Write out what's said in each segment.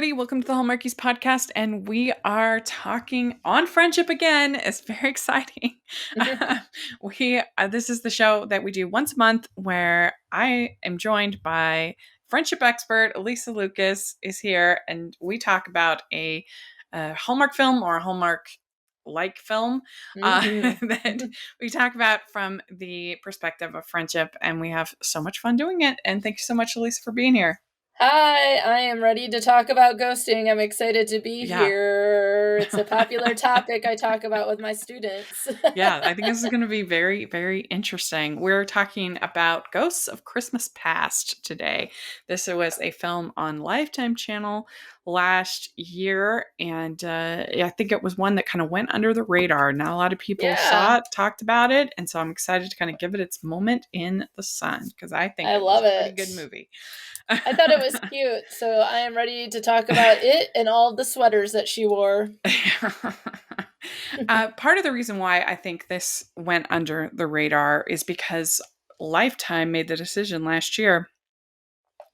everybody. Welcome to the Hallmarkies podcast. And we are talking on friendship again. It's very exciting. This is the show that we do once a month where I am joined by friendship expert Alysa Lucas is here. And we talk about a Hallmark film or a Hallmark like film that we talk about from the perspective of friendship. And we have so much fun doing it. And thank you so much, Alysa, for being here. Hi, I am ready to talk about ghosting. I'm excited to be here. It's a popular topic I talk about with my students. Yeah, I think this is going to be very, very interesting. We're talking about Ghosts of Christmas Past today. This was a film on Lifetime Channel last year, and I think it was one that kind of went under the radar. Not a lot of people saw it, talked about it, and so I'm excited to kind of give it its moment in the sun because I think it was a pretty good movie. I thought it was cute, so I am ready to talk about it and all the sweaters that she wore. Part of the reason why I think this went under the radar is because Lifetime made the decision last year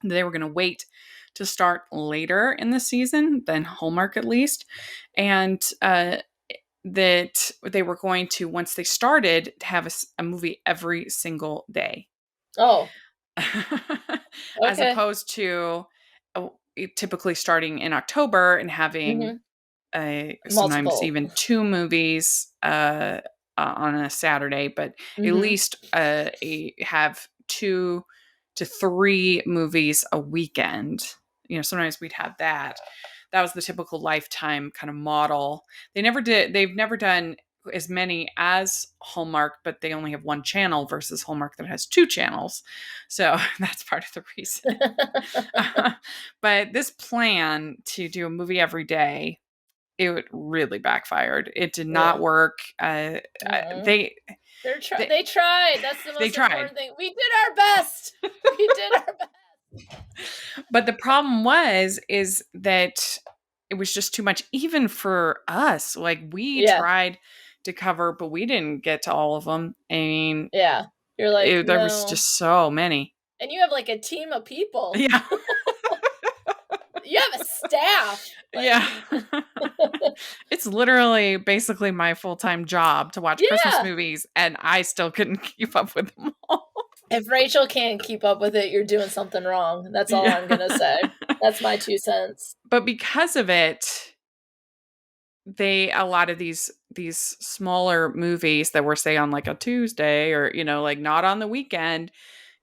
that they were going to wait to start later in the season than Hallmark, at least, and that they were going to, once they started, to have a movie every single day. Oh. As opposed to typically starting in October and having sometimes even 2 movies on a Saturday, but at least have 2 to 3 movies a weekend. You know, sometimes we'd have that. That was the typical Lifetime kind of model. They've never done as many as Hallmark, but they only have 1 channel versus Hallmark that has 2 channels. So that's part of the reason. But this plan to do a movie every day, it really backfired. It did not work. They tried. That's the most important thing. We did our best. But the problem is that it was just too much, even for us. Like, we tried to cover, but we didn't get to all of them. I mean, you're like, there was just so many. And you have like a team of people. Yeah. You have a staff. It's literally basically my full-time job to watch Christmas movies, and I still couldn't keep up with them all. If Rachel can't keep up with it, you're doing something wrong. That's all I'm going to say. That's my 2 cents. But because of it, a lot of these smaller movies that were, say, on like a Tuesday or, like not on the weekend,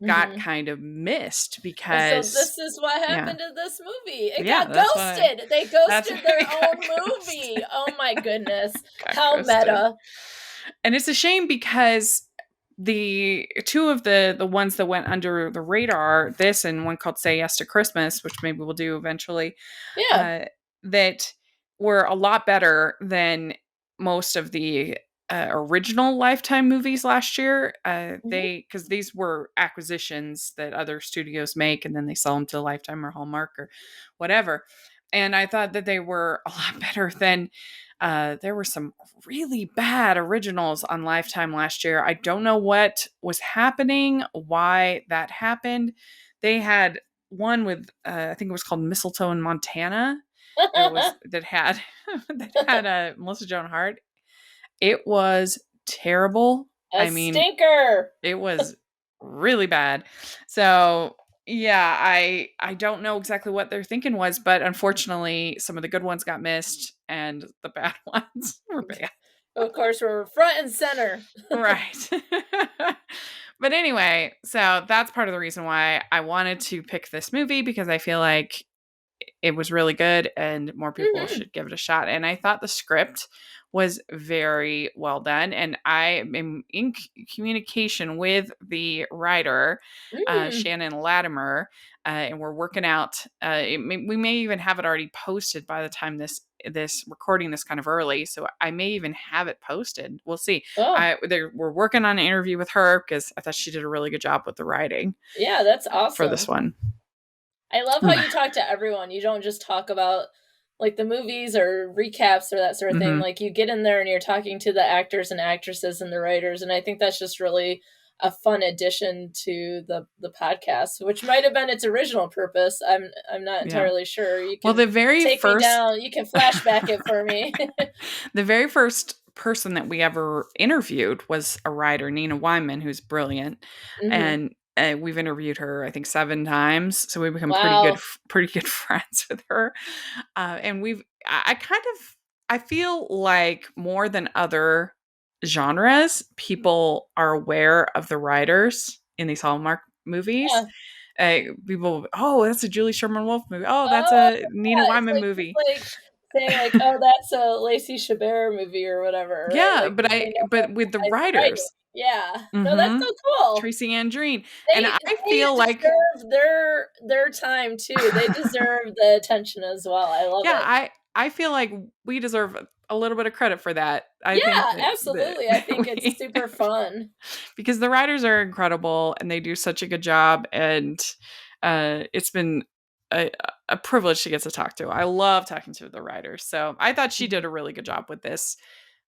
got kind of missed because... So this is what happened to this movie. It got ghosted. They ghosted their own movie. Oh my goodness. How meta. And it's a shame because the 2 of the ones that went under the radar, this and one called Say Yes to Christmas, which maybe we'll do eventually, that were a lot better than most of the original Lifetime movies last year. Because these were acquisitions that other studios make and then they sell them to Lifetime or Hallmark or whatever. And I thought that they were a lot better than... there were some really bad originals on Lifetime last year. I don't know what was happening, why that happened. They had one with, I think it was called Mistletoe in Montana. That had Melissa Joan Hart. It was terrible. Stinker. It was really bad. So yeah, I don't know exactly what their thinking was, but unfortunately, some of the good ones got missed and the bad ones were bad. Of course, we're front and center. Right. But anyway, so that's part of the reason why I wanted to pick this movie, because I feel like it was really good and more people should give it a shot. And I thought the script was very well done. And I am in communication with the writer, Shannon Latimer, and we're working out. We may even have it already posted by the time this recording this kind of early. So I may even have it posted. We'll see. We're working on an interview with her because I thought she did a really good job with the writing. Yeah, that's awesome. For this one. I love how you talk to everyone. You don't just talk about like the movies or recaps or that sort of thing. Like, you get in there and you're talking to the actors and actresses and the writers. And I think that's just really a fun addition to the podcast, which might have been its original purpose. I'm not entirely sure. You Well, can the very take me first down. You can flashback it for me. the very first person that we ever interviewed was a writer, Nina Wyman, who's brilliant, Mm-hmm. and we've interviewed her, I think, 7 times. So we've become Wow. pretty good friends with her. And I kind of, I feel like more than other genres, people are aware of the writers in these Hallmark movies. Yeah. People, oh, that's a Julie Sherman Wolf movie. Oh, that's Oh, a Nina yeah. It's Wyman like just movie. like saying like, oh, that's a Lacey Chabert movie or whatever, right? Yeah, Like they but with the recognize the writing. writers. Yeah. No, that's Mhm. so cool. Tracy Ann Dreen. And They I they feel like deserve their time too. They deserve the attention as well. I love yeah, it. I feel like we deserve a little bit of credit for that. I think Yeah, that absolutely. I think it's we super fun. because the writers are incredible and they do such a good job, and it's been a, a privilege to get to talk to. I love talking to the writers. So I thought she did Mhm. a really good job with this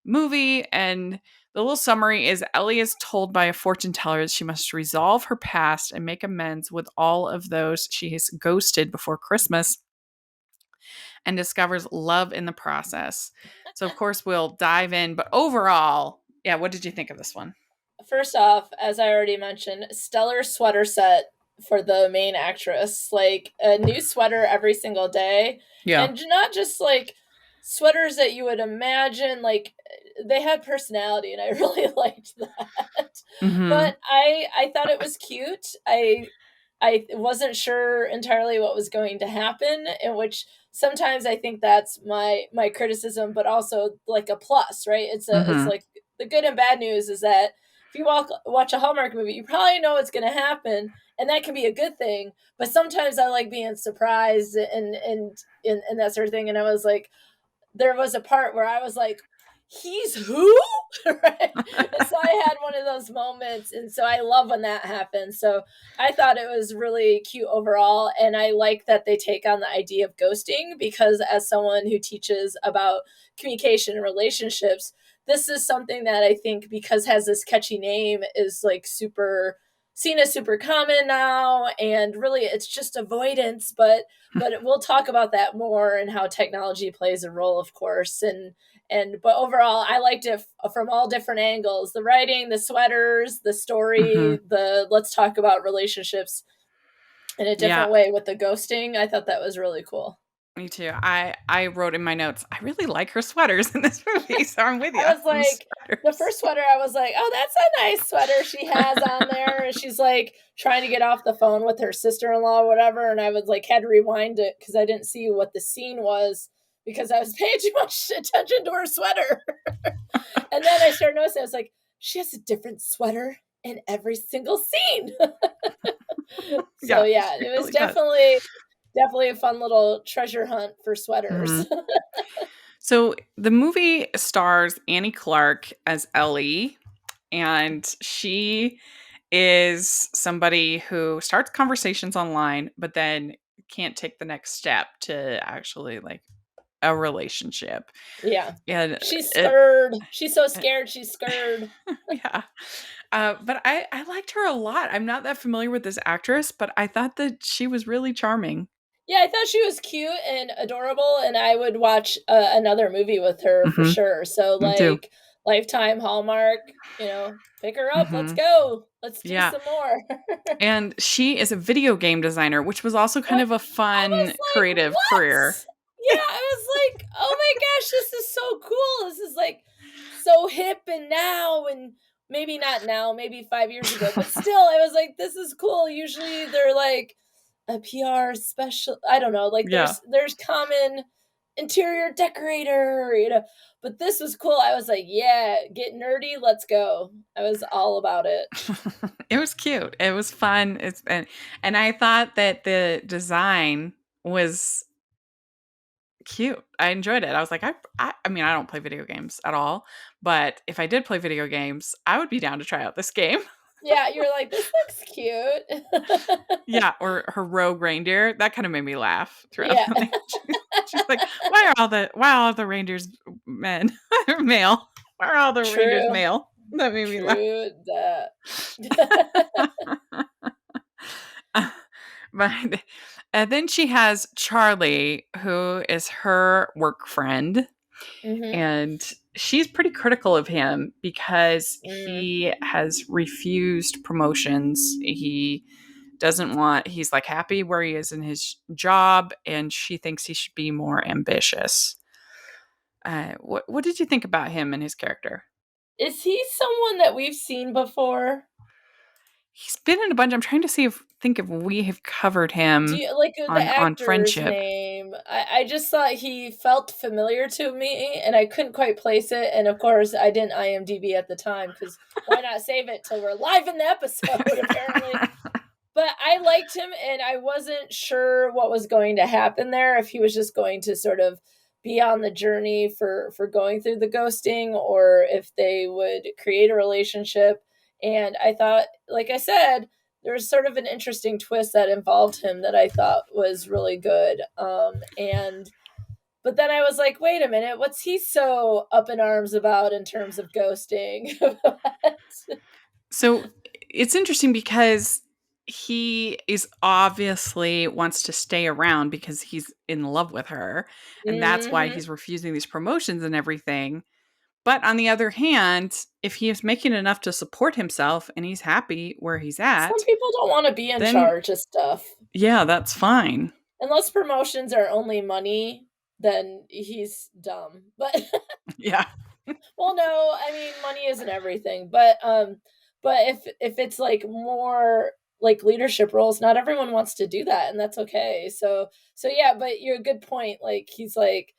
movie. And the little summary is Ellie is told by a fortune teller that she must resolve her past and make amends with all of those she has ghosted before Christmas, and discovers love in the process. So, of course, we'll dive in. But overall, yeah, what did you think of this one? First off, as I already mentioned, stellar sweater set for the main actress. Like a new sweater every single day. Yeah. And not just like sweaters that you would imagine, like they had personality and I really liked that. Mm-hmm. But I thought it was cute. I wasn't sure entirely what was going to happen, in which sometimes I think that's my criticism, but also like a plus, right? It's Mm-hmm. like the good and bad news is that if you watch a Hallmark movie, you probably know what's going to happen, and that can be a good thing. But sometimes I like being surprised and that sort of thing. And I was like, there was a part where I was like, he's who? Right? And so I had one of those moments. And so I love when that happens. So I thought it was really cute overall. And I like that they take on the idea of ghosting because, as someone who teaches about communication and relationships, this is something that I think, because has this catchy name, is like super seen as super common now, and really it's just avoidance, but we'll talk about that more and how technology plays a role, of course. And but overall, I liked it from all different angles: the writing, the sweaters, the Mm-hmm. story, the let's talk about relationships in a Yeah, different way with the ghosting. I thought that was really cool. me too. I wrote in my notes, I really like her sweaters in this movie. So I'm with you I was on the like, the sweaters. first sweater, I was like, oh, that's a nice sweater she has on there. And she's like trying to get off the phone with her sister in law or whatever. And I was like, had to rewind it because I didn't see what the scene was because I was paying too much attention to her sweater. And then I started noticing, I was like, she has a different sweater in every single scene. So Yeah, yeah, she it was really does. definitely a fun little treasure hunt for sweaters. Mm-hmm. So the movie stars Annie Clark as Ellie, and she is somebody who starts conversations online, but then can't take the next step to actually like a relationship. Yeah. And She's it, scared. She's so scared she's scared. yeah. But I liked her a lot. I'm not that familiar with this actress, but I thought that she was really charming. Yeah, I thought she was cute and adorable, and I would watch another movie with her for Hmm. sure. So, Me too. like, Lifetime, Hallmark, pick her up. Let's Hmm. go. Let's do Yeah. some more. And she is a video game designer, which was also kind What? of a I was fun like, creative career. what? Yeah, I was like, oh my gosh, this is so cool. This is like so hip and now, and maybe not now, maybe 5 years ago, but still, I was like, this is cool. Usually they're like a PR special. I don't know. Like Yeah. there's common interior decorator, but this was cool. I was like, yeah, get nerdy. Let's go. I was all about it. It was cute. It was fun. And I thought that the design was cute. I enjoyed it. I was like, I mean, I don't play video games at all, but if I did play video games, I would be down to try out this game. Yeah, you're like, this looks cute. Yeah, or her rogue reindeer. That kind of made me laugh throughout Yeah, the thing. She's like, why are all the reindeers men or male? Why are all the reindeers true. male? That made me laugh. True that. But and then she has Charlie, who is her work friend, Mhm. and she's pretty critical of him because Mm. he has refused promotions. He doesn't want, he's like happy where he is in his job, and she thinks he should be more ambitious. What did you think about him and his character? Is he someone that we've seen before? He's been in a bunch. I'm trying to see if think if we have covered Do him you like the on actor's Friendship. name? I just thought he felt familiar to me, and I couldn't quite place it. And of course, I didn't IMDb at the time because why not save it till we're live in the episode? Apparently, but I liked him, and I wasn't sure what was going to happen there. If he was just going to sort of be on the journey for going through the ghosting, or if they would create a relationship. And I thought, like I said, there was sort of an interesting twist that involved him that I thought was really good. And but then I was like, wait a minute, what's he so up in arms about in terms of ghosting? So it's interesting because he is obviously wants to stay around because he's in love with her, and that's why Hmm. he's refusing these promotions and everything. But on the other hand, if he is making enough to support himself and he's happy where he's Some at, people don't want to be in then charge of stuff. yeah, that's fine. Unless promotions are only money, then he's dumb. But Yeah. well, no, I mean money isn't everything. But if it's like more like leadership roles, not everyone wants to do that, and that's okay. So yeah, but you're a good point. Like he's like,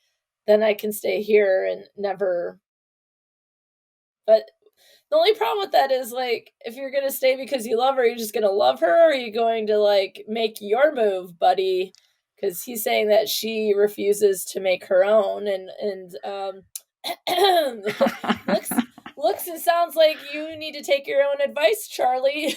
then I can stay here and never. But the only problem with that is like if you're gonna stay because you love her, you're just gonna love her, or are you going to like make your move, buddy? Because he's saying that she refuses to make her own, and looks looks and sounds like you need to take your own advice, Charlie.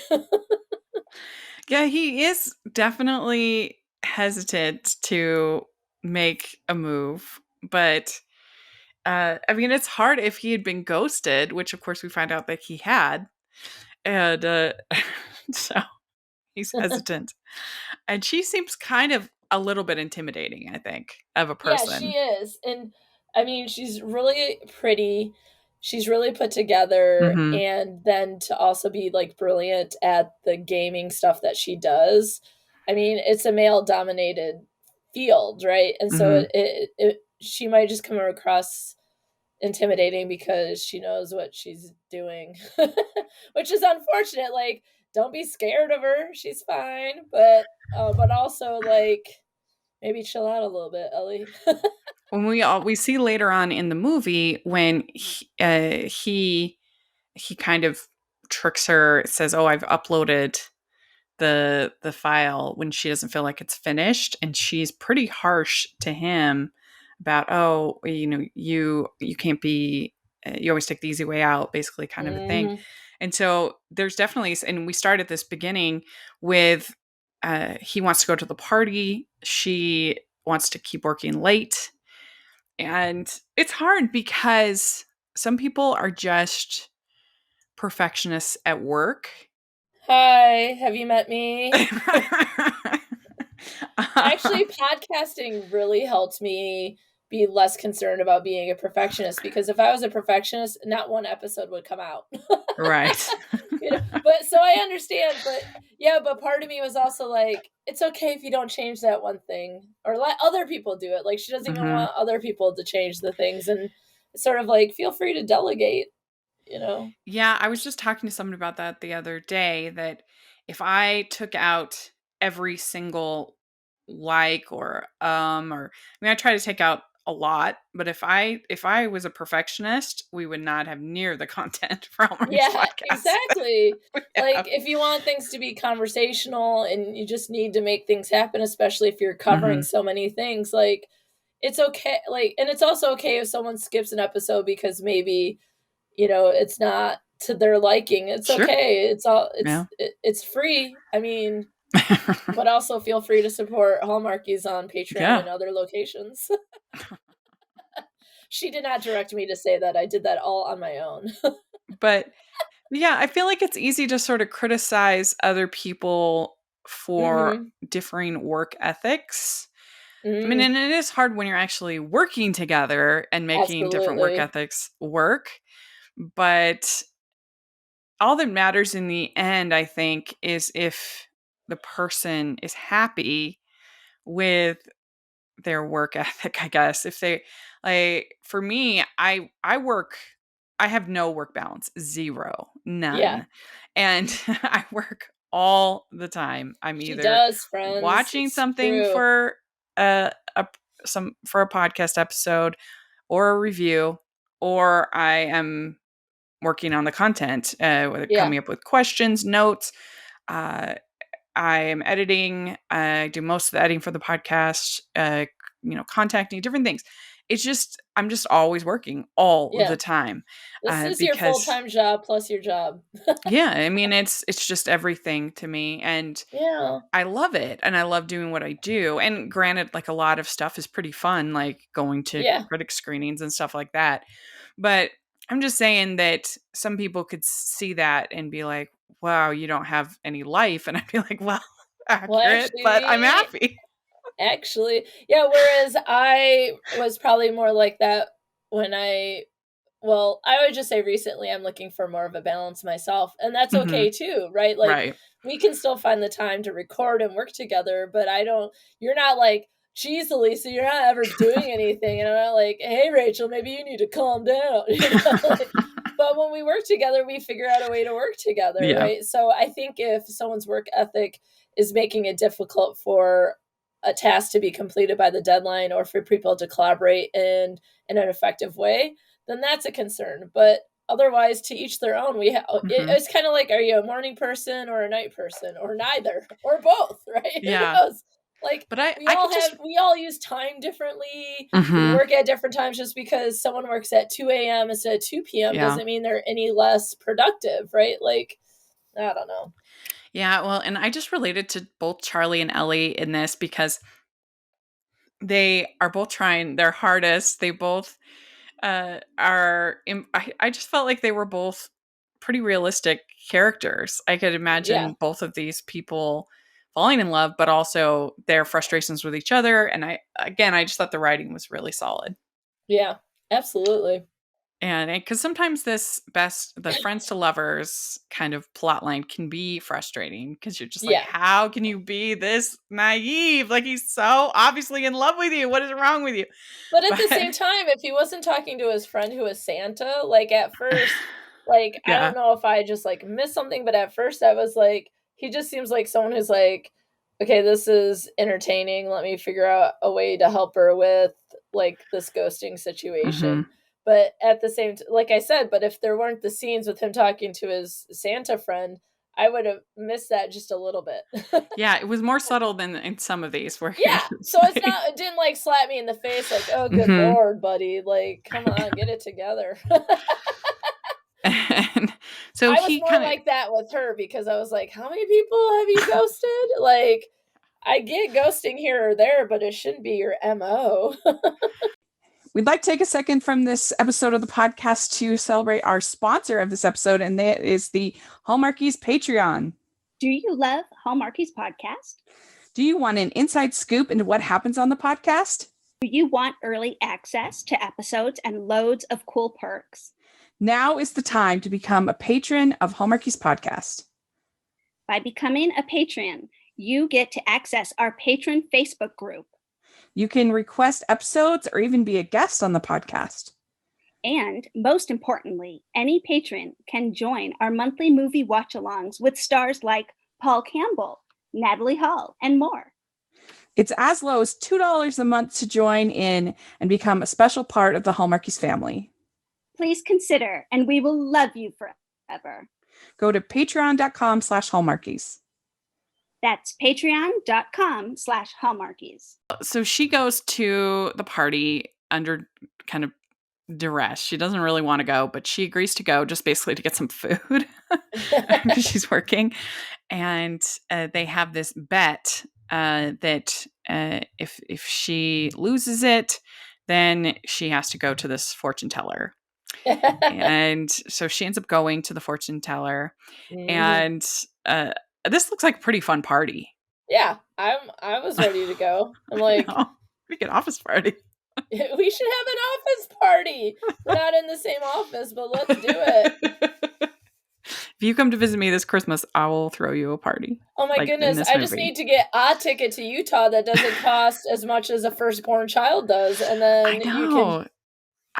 Yeah, he is definitely hesitant to make a move, but I mean, it's hard if he had been ghosted, which of course we find out that he had, and so he's hesitant. And she seems kind of a little bit intimidating, I think, of a Yeah, she person. is. And I mean, she's really pretty. She's really put together. Hmm. And then to also be like brilliant at the gaming stuff that she does. I mean, it's a male dominated field, right? And so Hmm. she might just come across intimidating because she knows what she's doing, which is unfortunate. Like, don't be scared of her. She's fine. But also like maybe chill out a little bit, Ellie. When we see later on in the movie when he kind of tricks her, says, "Oh, I've uploaded the file," when she doesn't feel like it's finished, and she's pretty harsh to him about, "Oh, you can't be, you always take the easy way out," basically, kind of a thing. Mhm. And so there's definitely, and we start at this beginning with he wants to go to the party, she wants to keep working late, and it's hard because some people are just perfectionists at work. Hi, have you met me? Actually, podcasting really helped me be less concerned about being a perfectionist because if I was a perfectionist, not one episode would come out. Right. But so I understand, but yeah, but part of me was also like, it's okay if you don't change that one thing or let other people do it. Like she doesn't even Hmm. want other people to change the things, and it's sort of like feel free to delegate. Yeah, I was just talking to someone about that the other day, that if I took out every single like or I mean, I try to take out a lot, but if I was a perfectionist, we would not have near the content for Hallmark's Yeah, podcast that exactly. we Like have. if you want things to be conversational and you just need to make things happen, especially if you're covering Hmm. so many things, like it's okay. Like, and it's also okay if someone skips an episode because maybe, it's not to their liking. It's Sure. okay. It's all Yeah. it's free. I mean, but also feel free to support Hallmarkies on Patreon Yeah. and other locations. She did not direct me to say that. I did that all on my own. But yeah, I feel like it's easy to sort of criticize other people for Mm-hmm. differing work ethics. I mean, Mm, and it is hard when you're actually working together and making different work absolutely. ethics work. But all that matters in the end, I think, is if the person is happy with their work ethic, I guess. If they like for me, I have no work balance, zero, Yeah, none. And I work all the time. I'm she either does, friends. watching It's something true. for a some for a podcast episode or a review, or I am working on the content, whether Yeah, coming up with questions, notes, uh, I am editing. I do most of the editing for the podcast, contacting different things. It's just, I'm just always working all the yeah. time This is your full because, time job plus your job. yeah, I mean, it's just everything to me. And Yeah, I love it. And I love doing what I do. And granted, like a lot of stuff is pretty fun, like going to yeah. critic screenings and stuff like that. But I'm just saying that some people could see that and be like, wow, you don't have any life. And I'd be like, well, Well, accurate, but I'm happy. yeah. Whereas I was probably more like that when I would just say recently I'm looking for more of a balance myself, and that's Hmm. okay too, right? Like Right. we can still find the time to record and work together, but I don't. You're not like, geez, Alysa, you're not ever doing anything, and I'm not like, hey, Rachel, maybe you need to calm down, Like, but when we work together, we figure out a way to work together, Yeah. right? So I think if someone's work ethic is making it difficult for a task to be completed by the deadline or for people to collaborate in an effective way, then that's a concern. But otherwise, to each their own. Hmm. It's kind of like, are you a morning person or a night person or neither or both, right? Who Yeah. knows? Like But I could just, we all use time differently. We hmm, work at different times. Just because someone works at 2 a.m. instead of 2 p.m. yeah. doesn't mean they're any less productive, right? Like, I don't know. Yeah. Well, and I just related to both Charlie and Ellie in this because they are both trying their hardest. They both I just felt like they were both pretty realistic characters. I could Yeah, imagine both of these people falling in love, but also their frustrations with each other. And I just thought the writing was really solid. yeah, absolutely. And because sometimes the friends to lovers kind of plot line can be frustrating because you're just like, Yeah. how can you be this naive? Like, he's so obviously in love with you. What is wrong with you? But at the But same time, if he wasn't talking to his friend who was Santa, like at first, like I yeah. don't know if I just like missed something, but at first I was like, he just seems like someone who's like, okay, this is entertaining. Let me figure out a way to help her with like this ghosting Hmm. situation. But at the same like I said, but if there weren't the scenes with him talking to his Santa friend, I would have missed that just a little bit. Yeah, it was more subtle than in some of these where Yeah, it's so it's like not, it didn't, like, slap me in the face like, "Oh, good mhm. lord, buddy, like, come on, get it together." And so I was he more kinda like that with her because I was like, "How many people have you ghosted?" Like, I get ghosting here or there, but it shouldn't be your MO. we'd like to take a second from this episode of the podcast to celebrate our sponsor of this episode, and that is the Hallmarkies Patreon. Do you love Hallmarkies podcast? Do you want an inside scoop into what happens on the podcast? Do you want early access to episodes and loads of cool perks? Now is the time to become a patron of Hallmarkies Podcast. By becoming a patron, you get to access our patron Facebook group. You can request episodes or even be a guest on the podcast. And most importantly, any patron can join our monthly movie watch-alongs with stars like Paul Campbell, Natalie Hall, and more. It's as low as $2 a month to join in and become a special part of the Hallmarkies family. Please consider, and we will love you forever. Go to patreon.com/hallmarkies. That's patreon.com/hallmarkies. So she goes to the party under kind of duress. She doesn't really want to go, but she agrees to go just basically to get some food because she's working. And they have this bet that if she loses it, then she has to go to this fortune teller. And so she ends up going to the fortune teller. Mhm. And this looks like a pretty fun party. Yeah, I was ready to go. I'm I like, know. We get office party. we should have an office party. We're not in the same office, but let's do it. If you come to visit me this Christmas, I will throw you a party, Oh my like in goodness, this I just movie. need to get a ticket to Utah that doesn't cost as much as a firstborn child does, and I then you can. know.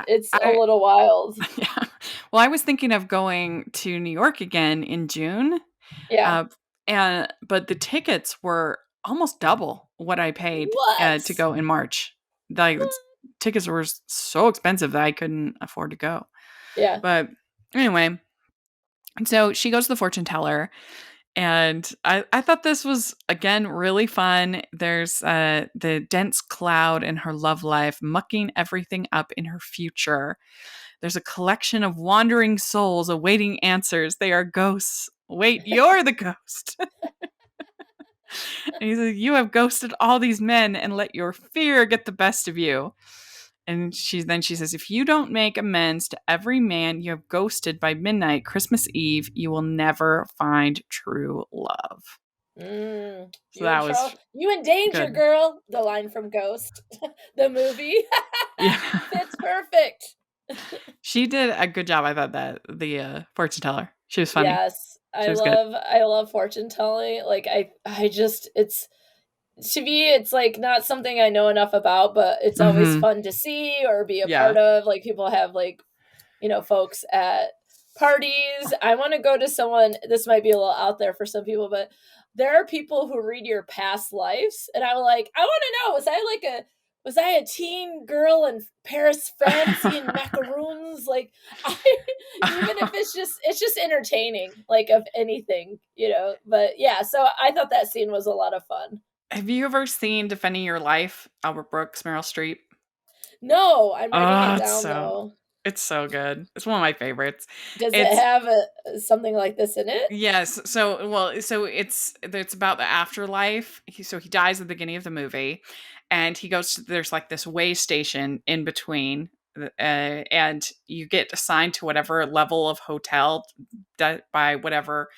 It's a I little wild. yeah. Well, I was thinking of going to New York again in June, Yeah. uh, and but the tickets were almost double what I paid What? to go in March. Like the What? tickets were so expensive that I couldn't afford to go. Yeah. But anyway, so she goes to the fortune teller, and I thought this was again really fun. There's the dense cloud in her love life, mucking everything up in her future. There's a collection of wandering souls awaiting answers. They are ghosts. Wait, you're the ghost. And he says, you have ghosted all these men and let your fear get the best of you. And she says, if you don't make amends to every man you have ghosted by midnight, Christmas Eve, you will never find true love. So You in that trouble? was You in danger, good. girl. The line from Ghost, the movie, Yeah. fits perfect. She did a good job. I thought that the fortune teller. She was funny. Yes, She was good. I love fortune telling. Like I just it's to me it's like not something I know enough about, but it's always Mm-hmm. fun to see or be a part Yeah. of. Like people have like, folks at parties. I want to go to someone, this might be a little out there for some people, but there are people who read your past lives. And I'm like, I want to know, was I a teen girl in Paris, France, eating macaroons? Like, I, even if it's just entertaining, like of anything, But yeah, so I thought that scene was a lot of fun. Have you ever seen Defending Your Life? Albert Brooks, Meryl Streep. No, I'm writing Oh, it down though. it's so good. It's one of my favorites. Does it It's have something like this in it? yes. So it's about the afterlife. So he dies at the beginning of the movie, and he goes to there's like this way station in between, and you get assigned to whatever level of hotel that by whatever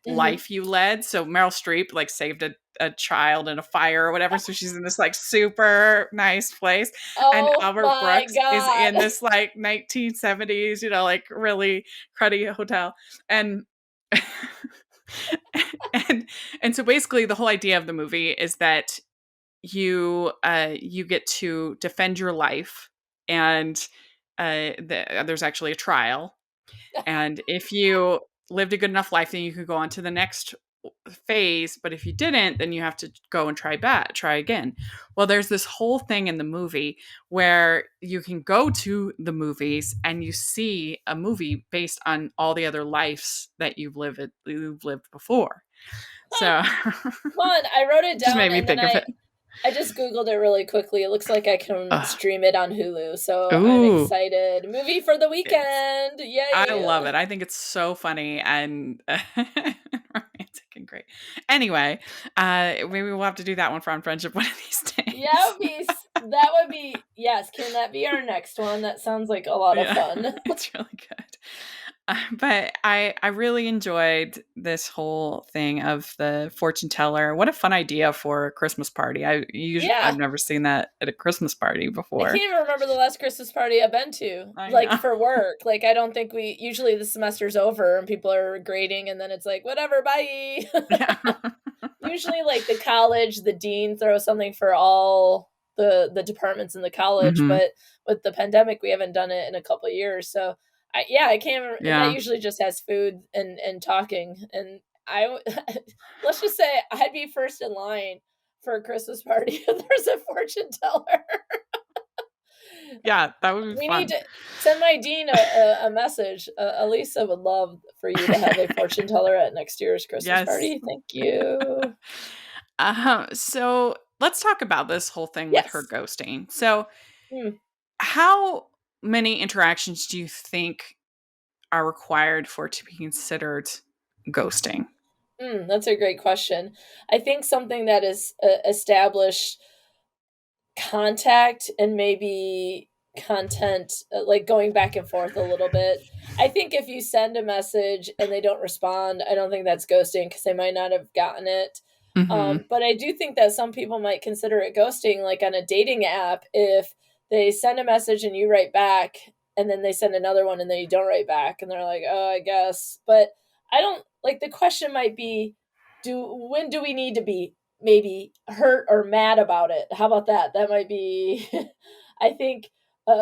Hmm. life you led. So Meryl Streep like saved a child in a fire or whatever. So she's in this like super nice place. And Oh Albert my Brooks is god. in this like 1970s, like really cruddy hotel. And and so basically the whole idea of the movie is that you get to defend your life, and there's actually a trial, and if you lived a good enough life, then you could go on to the next phase. But if you didn't, then you have to go and try again. Well, there's this whole thing in the movie where you can go to the movies and you see a movie based on all the other lives that you've lived before. So Fun. I wrote it just down made me and then think of it. I just googled it really quickly. It looks like I can Ugh. stream it on Hulu, so I'm Ooh, excited. Movie for the it's weekend. I Yay. love it. I think it's so funny and romantic and great. Anyway, maybe we'll have to do that one for On Friendship one of these Yeah, days. that would be yes, can that be our next one? That sounds like a lot of Yeah, fun. it's really good. But I really enjoyed this whole thing of the fortune teller. What a fun idea for a Christmas party. I've Yeah. never seen that at a Christmas party I can't before. even remember the last Christmas party I've been to, I like know. for work. Like I don't think we usually the semester's over and people are grading and then it's like whatever, bye. Yeah. Usually like the college, the dean throws something for all the departments in the college, Hmm. but with the pandemic we haven't done it in a couple of years. So I can't that Yeah. usually just has food and talking and I let's just say I'd be first in line for a Christmas party if there's a fortune teller. Yeah, that would be We need fun. to send my dean a message. Alysa would love for you to have a fortune teller at next year's Christmas Yes. party. Thank you. So let's talk about this whole thing with her Yes. ghosting. So, Hmm. how many interactions do you think are required for it to be considered ghosting? That's a great question. I think something that is established contact and maybe content, like going back and forth a little bit. I think if you send a message and they don't respond, I don't think that's ghosting because they might not have gotten it. Mm-hmm. But I do think that some people might consider it ghosting, like on a dating app, if they send a message and you write back, and then they send another one and then you don't write back, and they're like, "Oh, I guess." But I don't like the question might be, when do we need to be maybe hurt or mad about it? How about that? That might be, I think,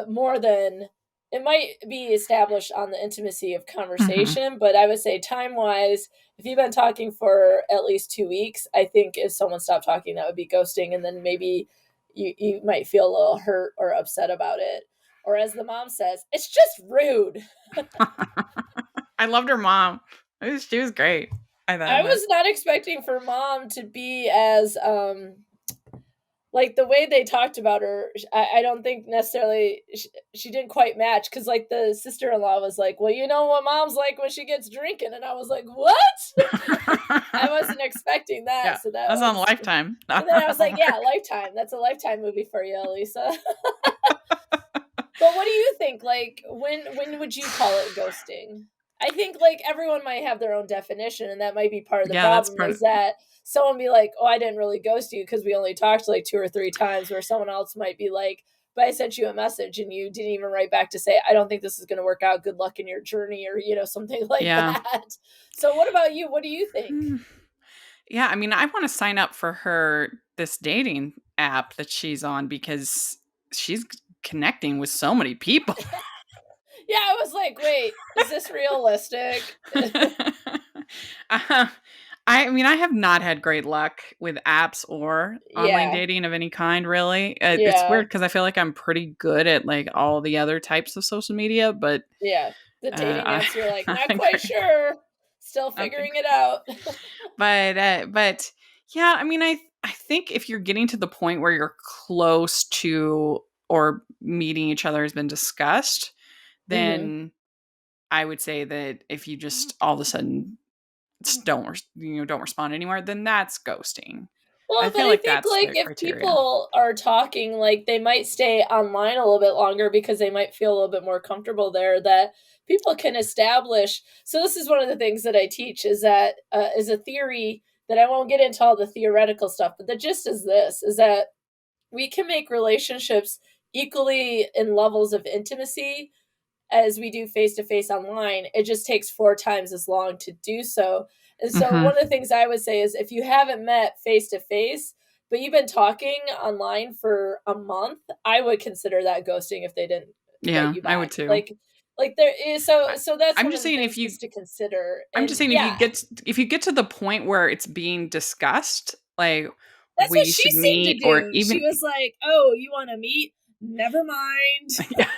more than it might be established on the intimacy of Mm-hmm. conversation. But I would say time wise, if you've been talking for at least 2 weeks, I think if someone stopped talking, that would be ghosting. And then maybe you might feel a little hurt or upset about it. Or as the mom says, it's just rude. I loved her mom. She was great. I I thought, but was not expecting for mom to be as like the way they talked about her. I don't think necessarily she didn't quite match, because like the sister-in-law was like, well, you know what mom's like when she gets drinking, and I was like, what? I wasn't expecting that. yeah, So that that's on was, Lifetime. and then I was like, yeah, Lifetime, that's a Lifetime movie for you, Alysa. But what do you think? Like, when would you call it ghosting? I think like everyone might have their own definition, and that might be part of the Yeah, that's problem. part of. Is that someone be like, "Oh, I didn't really ghost you because we only talked like 2 or 3 times," where someone else might be like, "But I sent you a message and you didn't even write back to say I don't think this is going to work out. Good luck in your journey," or something like Yeah. that. So, what about you? What do you think? Hmm. Yeah, I mean, I want to sign up for this dating app that she's on because she's connecting with so many people. Yeah, I was like, wait, is this realistic? uh, I mean, I have not had great luck with apps or online Yeah, dating of any kind, really. It's yeah. weird because I feel like I'm pretty good at like all the other types of social media, but Yeah. The dating I apps, you're like, not not been quite great. sure. Still Not been figuring it out. but yeah, I mean, I think if you're getting to the point where you're close to or meeting each other has been discussed, Hmm. then I would say that if you just all of a sudden don't respond anymore, then that's ghosting. I Well, but feel I like think that's like the if criteria. people are talking, like they might stay online a little bit longer because they might feel a little bit more comfortable there. That people can establish. So this is one of the things that I teach, is that is a theory that I won't get into all the theoretical stuff, but the gist is this: is that we can make relationships equally in levels of intimacy as we do face to face online. It just takes 4 times as long to do so. And so, Mhm. one of the things I would say is if you haven't met face to face, but you've been talking online for a month, I would consider that ghosting if they didn't write Yeah, you I would back. too. Like there is, so I that's I'm one just of the saying things just to consider. I'm just And saying yeah, if you get to the point where it's being discussed, like that's what we she should seemed to meet or do. She even was like, "Oh, you want to meet? Never mind." yeah.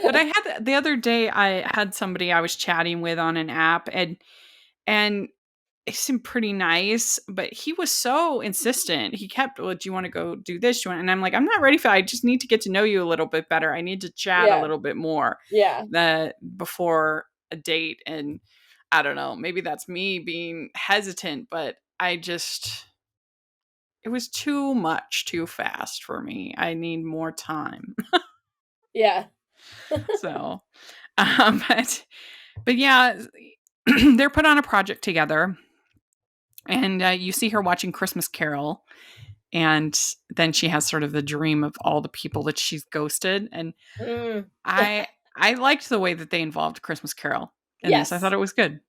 But I had the other day I had somebody I was chatting with on an app and it seemed pretty nice, but he was so insistent. He kept, "Well, do you want to go do this? Do you want?" And I'm like, "I'm not ready for. I just need to get to know you a little bit better. I need to chat a Yeah, little bit more yeah, that before a date." And I don't know, maybe that's me being hesitant, but it was too much too fast for me. I need more time. yeah. So, but yeah, they're put on a project together, and you see her watching Christmas Carol, and then she has sort of the dream of all the people that she's ghosted, and Mm. I I liked the way that they involved Christmas Carol in this. I thought Yes. it was good.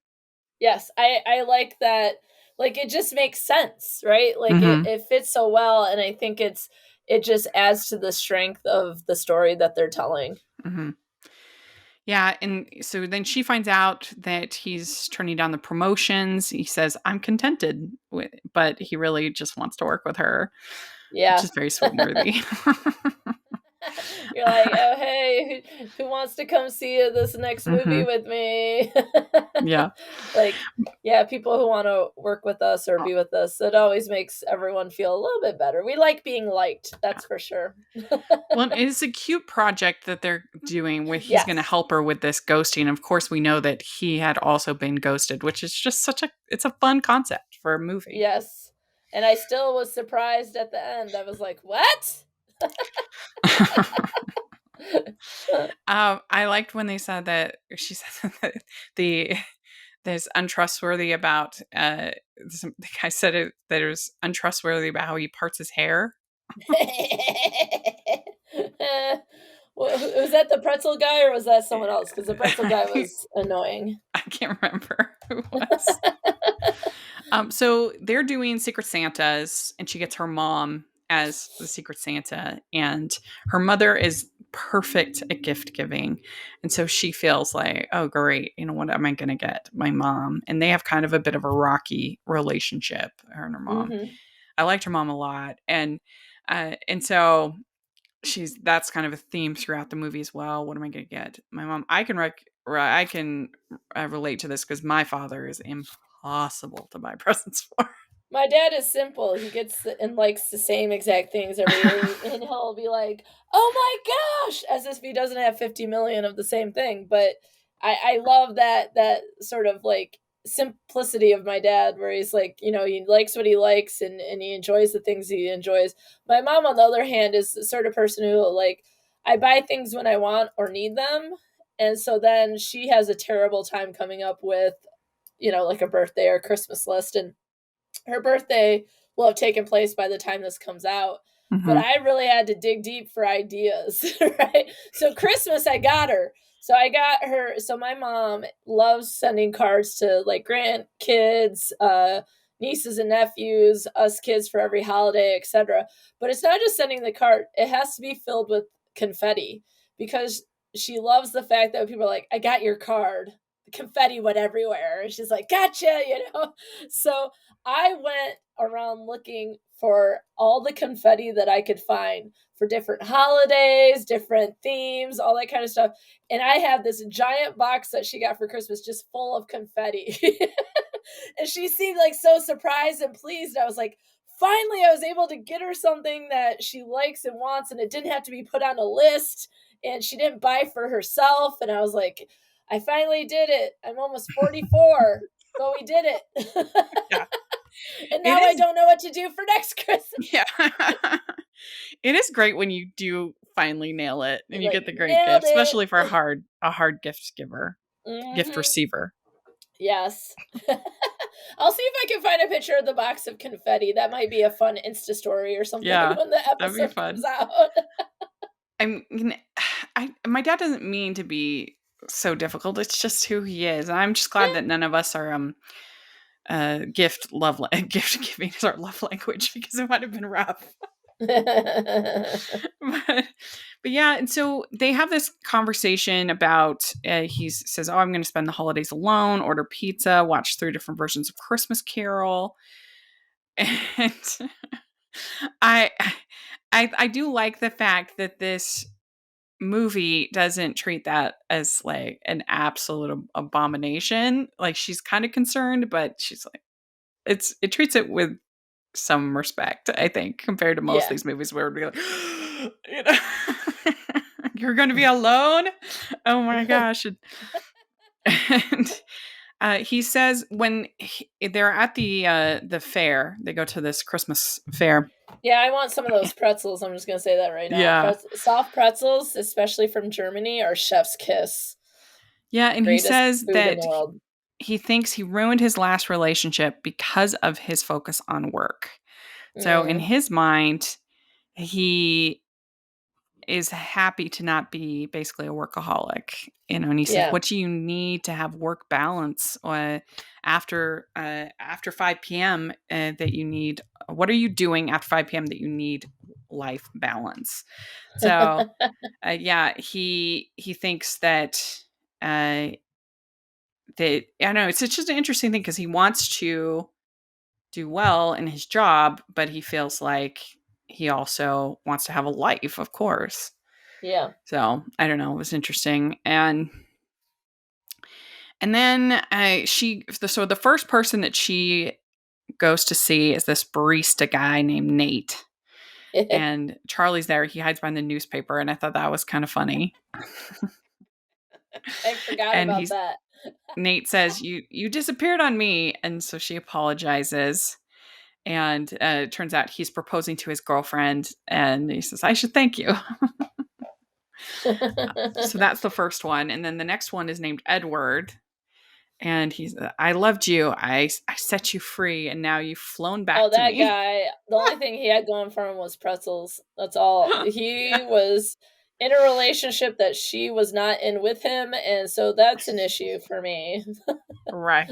Yes, I like that. Like it just makes sense, right? Like Hmm. it fits so well, and I think it just adds to the strength of the story that they're telling. Hmm. Yeah, and so then she finds out that he's turning down the promotions. He says, "I'm contented with," but he really just wants to work with her, which Yeah. is very sweet and worthy. You're like, oh hey, who wants to come see this next movie Hmm. with me? Yeah. Like, yeah, people who want to work with us or be with us, it always makes everyone feel a little bit better. We like being liked, that's for sure. Well, it's a cute project that they're doing where he's going to Yes. help her with this ghosting. Of course, we know that he had also been ghosted, which is just it's a fun concept for a movie. Yes. And I still was surprised at the end. I was like, what? I liked when they said that she said that the there's untrustworthy about the guy said that it was untrustworthy about how he parts his hair. Was that the pretzel guy or was that someone else? Because the pretzel guy was annoying. I can't remember who it was. So they're doing Secret Santas, and she gets her mom as the Secret Santa, and her mother is perfect at gift giving, and so she feels like, oh great, what am I going to get my mom? And they have kind of a bit of a rocky relationship, her and her mom. Mm-hmm. I liked her mom a lot, and so that's kind of a theme throughout the movie as well. What am I going to get my mom? I can relate to this because my father is impossible to buy presents for. My dad is simple. He gets and likes the same exact things every year, and he'll be like, "Oh my gosh," as if he doesn't have 50 million of the same thing. But I love that sort of like simplicity of my dad, where he's like, he likes what he likes, and he enjoys the things he enjoys. My mom, on the other hand, is the sort of person who like, I buy things when I want or need them, and so then she has a terrible time coming up with, like a birthday or Christmas list, and her birthday will have taken place by the time this comes out. But Mm-hmm. I really had to dig deep for ideas, right? So Christmas, I got her. So I got her. So my mom loves sending cards to like grandkids, nieces and nephews, us kids for every holiday, etc. But it's not just sending the card; it has to be filled with confetti because she loves the fact that people are like, "I got your card." The confetti went everywhere, and she's like, "Gotcha," So I went around looking for all the confetti that I could find for different holidays, different themes, all that kind of stuff. And I have this giant box that she got for Christmas just full of confetti. And she seemed like so surprised and pleased. I was like, finally, I was able to get her something that she likes and wants, and it didn't have to be put on a list. And she didn't buy for herself. And I was like, I finally did it. I'm almost 44, but we did it. Yeah. And now I don't know what to do for next Christmas. Yeah. It is great when you do finally nail it and you Like, get the great nailed gift, it. especially for a hard gift giver, gift Mm-hmm. receiver. Yes. I'll see if I can find a picture of the box of confetti. That might be a fun Insta story or something Yeah, when the that'd be episode comes fun. out. I mean, my dad doesn't mean to be so difficult. It's just who he is. And I'm just glad that none of us are gift giving is our love language because it might have been rough. but yeah, and so they have this conversation about he says, "Oh, I'm going to spend the holidays alone, order pizza, watch 3 different versions of Christmas Carol." And I I do like the fact that this movie doesn't treat that as like an absolute abomination. Like she's kind of concerned, but she's like it treats it with some respect, I think, compared to most of Yeah. these movies where we're like, you're going to be alone. Oh my gosh. And he says when they're at the fair, they go to this Christmas fair. Yeah, I want some of those pretzels. I'm just going to say that right now. Yeah. Soft pretzels, especially from Germany, are chef's kiss. Yeah. And he Greatest says food in that the world. he thinks he ruined his last relationship because of his focus on work. So in Mm, his mind, he is happy to not be basically a workaholic, and he says, yeah. "What do you need to have work balance after 5 p.m. That you need? What are you doing after 5 p.m. that you need life balance?" So, yeah, he thinks uh, that I don't know. It's just an interesting thing because he wants to do well in his job, but he feels like he also wants to have a life, of course. Yeah. So I don't know. It was interesting, and then so the first person that she goes to see is this barista guy named Nate, and Charlie's there. He hides behind the newspaper, and I thought that was kind of funny. I forgot And about that. Nate says, "You disappeared on me," and so she apologizes. And it turns out he's proposing to his girlfriend, and he says, I should thank you. So that's the first one. And then the next one is named Edward. And he's, I loved you. I set you free, and now you've flown back Oh, to that me. guy, the only thing he had going for him was pretzels. That's all. He was in a relationship that she was not in with him, and so that's an issue for me. Right.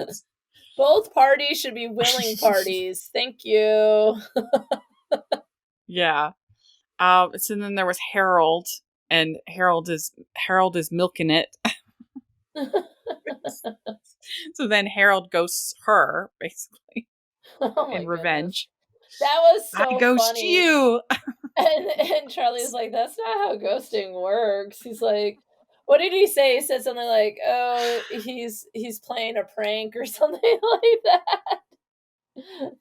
Both parties should be willing parties. Thank you. Yeah. So then there was Harold, and Harold is milking it. So then Harold ghosts her, basically, Oh my in goodness. revenge. That was I so ghost funny. you. And Charlie's like, that's not how ghosting works. He's like, what did he say? He said something like, oh, he's playing a prank or something like that.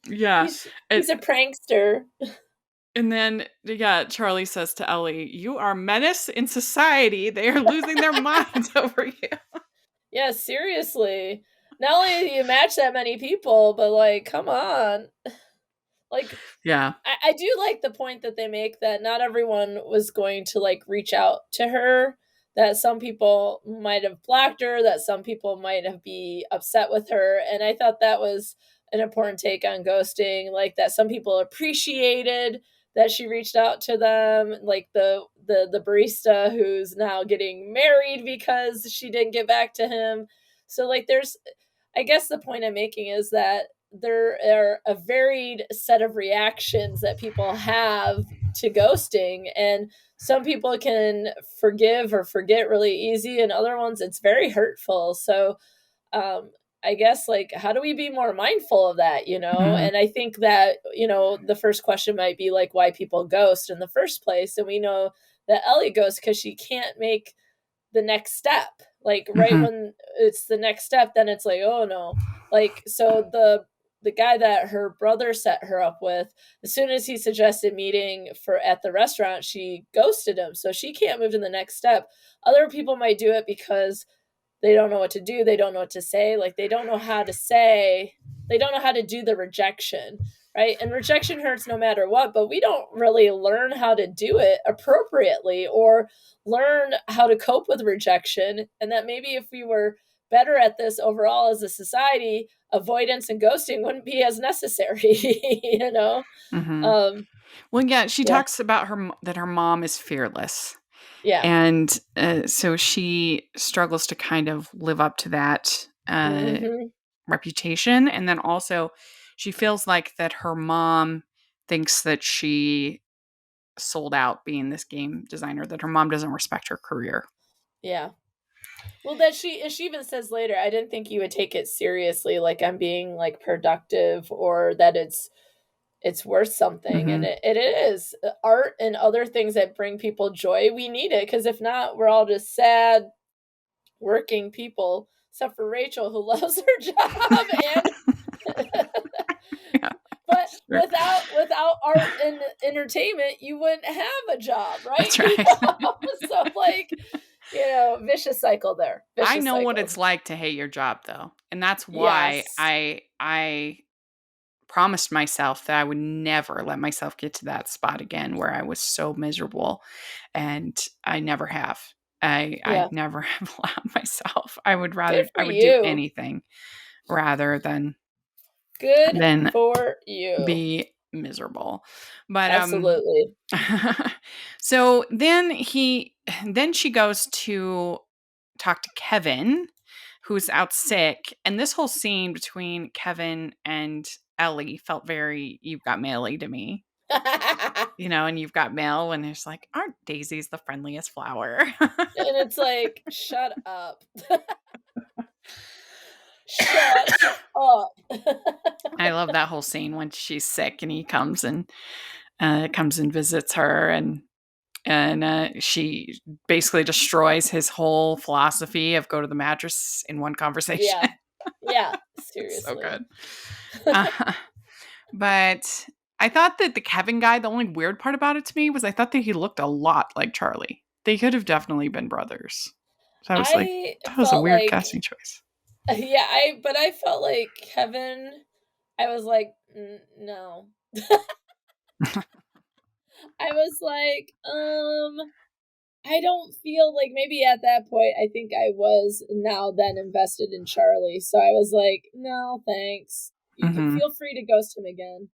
Yeah. He's a prankster. And then, yeah, Charlie says to Ellie, you are a menace in society. They are losing their minds over you. Yeah, seriously. Not only do you match that many people, but like, come on. Like, Yeah. I do like the point that they make that not everyone was going to like reach out to her, that some people might have blocked her, that some people might have be upset with her. And I thought that was an important take on ghosting, like that some people appreciated that she reached out to them, like the barista who's now getting married because she didn't get back to him. So like there's, I guess the point I'm making is that there are a varied set of reactions that people have to ghosting, and some people can forgive or forget really easy, and other ones it's very hurtful. So I guess like how do we be more mindful of that, you know? Mm-hmm. And I think that, you know, the first question might be like why people ghost in the first place, and we know that Ellie ghosts because she can't make the next step, like right Mm-hmm. when it's the next step, then it's like, oh no. Like, so the guy that her brother set her up with, as soon as he suggested meeting for at the restaurant, she ghosted him, so she can't move to the next step. Other people might do it because they don't know what to do, they don't know what to say, like they don't know how to say, they don't know how to do the rejection, right? And rejection hurts no matter what, but we don't really learn how to do it appropriately or learn how to cope with rejection. And that maybe if we were better at this overall as a society, avoidance and ghosting wouldn't be as necessary. You know? Mm-hmm. um Well, yeah, she yeah, talks about that her mom is fearless. yeah. And so she struggles to kind of live up to that Hmm. reputation. And then also she feels like that her mom thinks that she sold out being this game designer, that her mom doesn't respect her career. Yeah. Well, that she even says later, I didn't think you would take it seriously, like I'm being like productive or that it's worth something. And Mm-hmm. it is. Art and other things that bring people joy, we need it, because if not, we're all just sad working people, except for Rachel, who loves her job. And Yeah, but sure. without art and entertainment, you wouldn't have a job, right? That's You right. know? So like, you know, vicious cycle there. I Vicious know what cycle. it's like to hate your job, though. And that's why Yes. I promised myself that I would never let myself get to that spot again where I was so miserable, and I never have. I Yeah. never have allowed myself. I would Good for do you. anything rather Good than for you. be miserable. But Absolutely. so then she goes to talk to Kevin, who's out sick, and this whole scene between Kevin and Ellie felt very You've Got Mail-y to me. You know, and You've Got Mail when it's like, aren't daisies the friendliest flower? And it's like, shut up. Shut up. I love that whole scene when she's sick and he comes and visits her, and she basically destroys his whole philosophy of go to the mattress in one conversation. Yeah. Yeah. So Seriously. good. Uh, but I thought that the Kevin guy, the only weird part about it to me was I thought that he looked a lot like Charlie. They could have definitely been brothers. So I was like, I that was a felt weird like, casting choice. yeah, but I felt like Kevin I was like, no. I was like, I don't feel like maybe at that point I think I was now then invested in Charlie. So I was like, no, thanks. You can feel free to ghost him again.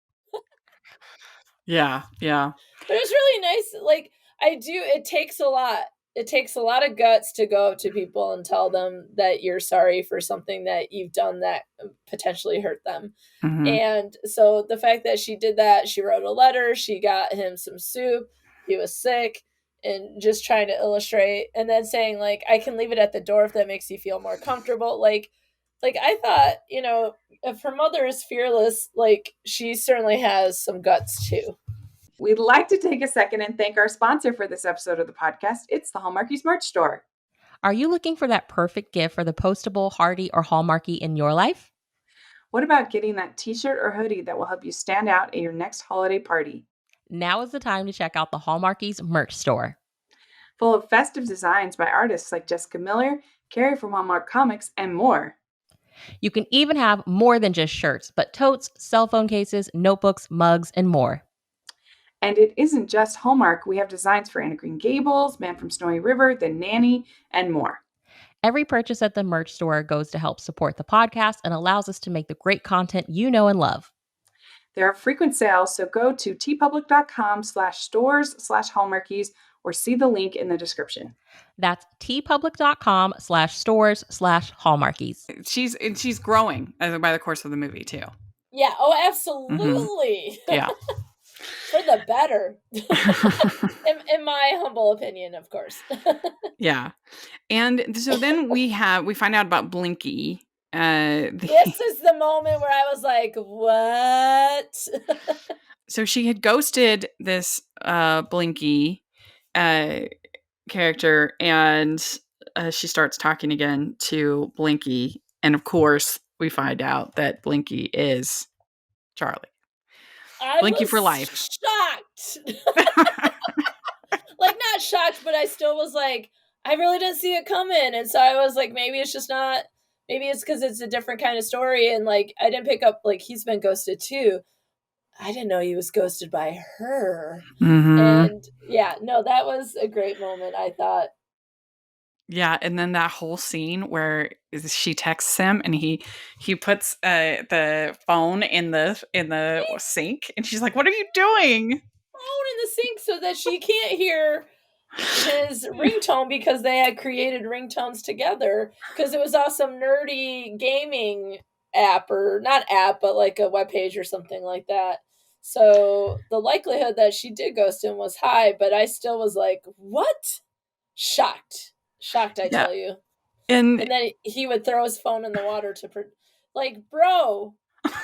Yeah. But it was really nice. Like, it takes a lot. It takes a lot of guts to go up to people and tell them that you're sorry for something that you've done that potentially hurt them. And so the fact that she did that, she wrote a letter, she got him some soup, he was sick, and just trying to illustrate, and then saying, like, I can leave it at the door if that makes you feel more comfortable. Like I thought, if her mother is fearless, like, she certainly has some guts too. We'd like to take a second and thank our sponsor for this episode of the podcast. It's the Hallmarkies merch store. Are you looking for that perfect gift for the postable, hardy, or Hallmarky in your life? What about getting that t-shirt or hoodie that will help you stand out at your next holiday party? Now is the time to check out the Hallmarkies merch store. Full of festive designs by artists like Jessica Miller, Carrie from Hallmark Comics, and more. You can even have more than just shirts, but totes, cell phone cases, notebooks, mugs, and more. And it isn't just Hallmark. We have designs for Anna Green Gables, Man from Snowy River, The Nanny, and more. Every purchase at the merch store goes to help support the podcast and allows us to make the great content you know and love. There are frequent sales, so go to tpublic.com/stores/hallmarkies or see the link in the description. That's tpublic.com/stores/hallmarkies. She's growing by the course of the movie too. Yeah. Oh, absolutely. Yeah. For the better. in my humble opinion, of course. Yeah. And so then we find out about Blinky. This is the moment where I was like, what? So she had ghosted this Blinky character, and she starts talking again to Blinky. And of course, we find out that Blinky is Charlie. Blinky for life. Shocked. Like, not shocked, but I still was like, I really didn't see it coming. And so I was like, maybe it's because it's a different kind of story. And like, I didn't pick up, like, he's been ghosted too. I didn't know he was ghosted by her. And yeah, no, that was a great moment, I thought. Yeah, and then that whole scene where she texts him and he puts the phone in the sink, and she's like, "What are you doing?" Phone in the sink so that she can't hear his ringtone, because they had created ringtones together, because it was all some nerdy gaming app, or not app, but like a webpage or something like that. So the likelihood that she did ghost him was high, but I still was like, what? Shocked, I tell you. And then he would throw his phone in the water like, bro,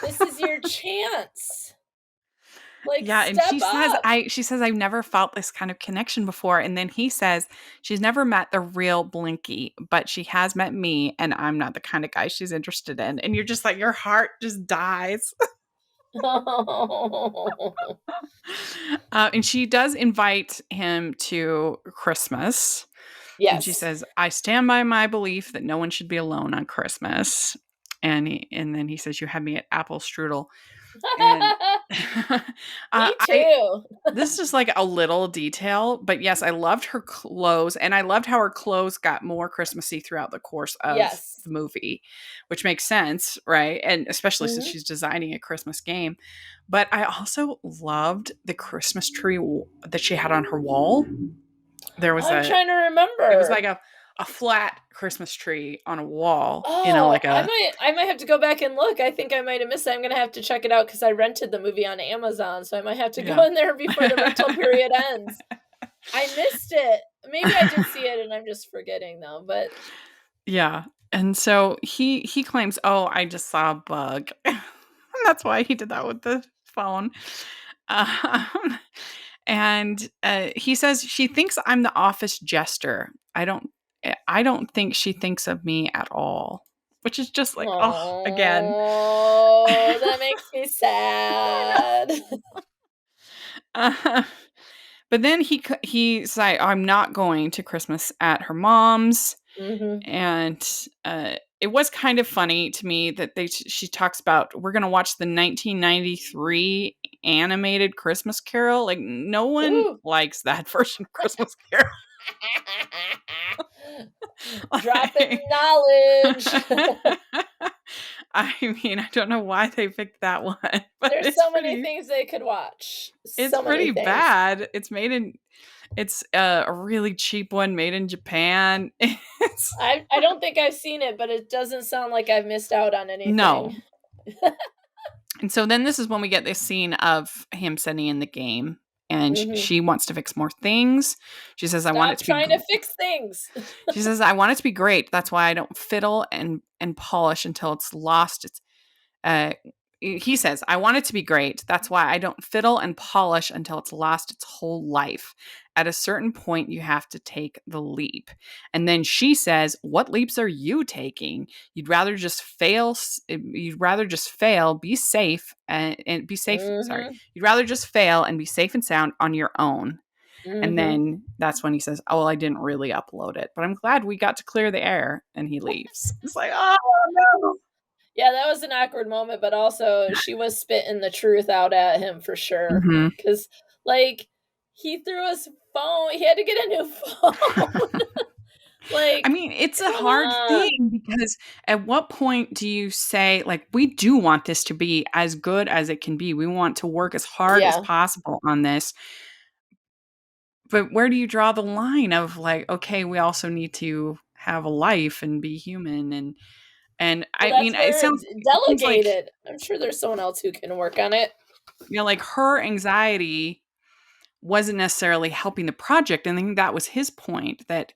this is your chance. Like, yeah, and she says I've never felt this kind of connection before. And then he says she's never met the real Blinky, but she has met me, and I'm not the kind of guy she's interested in. And you're just like, your heart just dies. And she does invite him to Christmas. Yes. And she says, I stand by my belief that no one should be alone on Christmas. And then he says, you had me at apple strudel. And, me too. This is just like a little detail, but yes, I loved her clothes, and I loved how her clothes got more Christmassy throughout the course of the movie, which makes sense, right? And especially since she's designing a Christmas game. But I also loved the Christmas tree that she had on her wall. I'm trying to remember. It was like a flat Christmas tree on a wall. Oh, I might have to go back and look. I think I might have missed it. I'm going to have to check it out, because I rented the movie on Amazon, so I might have to go in there before the rental period ends. I missed it. Maybe I did see it and I'm just forgetting, though. But yeah, and so he claims, oh, I just saw a bug. And that's why he did that with the phone. And he says she thinks I'm the office jester. I don't think she thinks of me at all, which is just like, again. Oh, that makes me sad. But then he's like, I'm not going to Christmas at her mom's. And it was kind of funny to me that she talks about, we're going to watch the 1993 animated Christmas Carol. Like, no one likes that version of Christmas Carol. Dropping knowledge. I mean, I don't know why they picked that one, but there's so many things they could watch. It's pretty bad. It's a really cheap one made in Japan. I don't think I've seen it, but it doesn't sound like I've missed out on anything. No. And so then this is when we get this scene of him sending in the game, and she wants to fix more things. She says, I want it to be trying to fix things. She says, I want it to be great. That's why I don't fiddle and polish until it's lost its he says, I want it to be great. That's why I don't fiddle and polish until it's lost its whole life. At a certain point, you have to take the leap. And then she says, what leaps are you taking? You'd rather just fail. Be safe and be safe. Sorry. You'd rather just fail and be safe and sound on your own. And then that's when he says, oh, well, I didn't really upload it, but I'm glad we got to clear the air. And he leaves. It's like, oh, no. Yeah, that was an awkward moment, but also she was spitting the truth out at him for sure. Because, like, he threw his phone. He had to get a new phone. Like, I mean, it's a hard thing, because at what point do you say, like, we do want this to be as good as it can be. We want to work as hard as possible on this. But where do you draw the line of, like, okay, we also need to have a life and be human, and I mean, it sounds delegated. Like, I'm sure there's someone else who can work on it. You know, like, her anxiety wasn't necessarily helping the project. And I think that was his point, that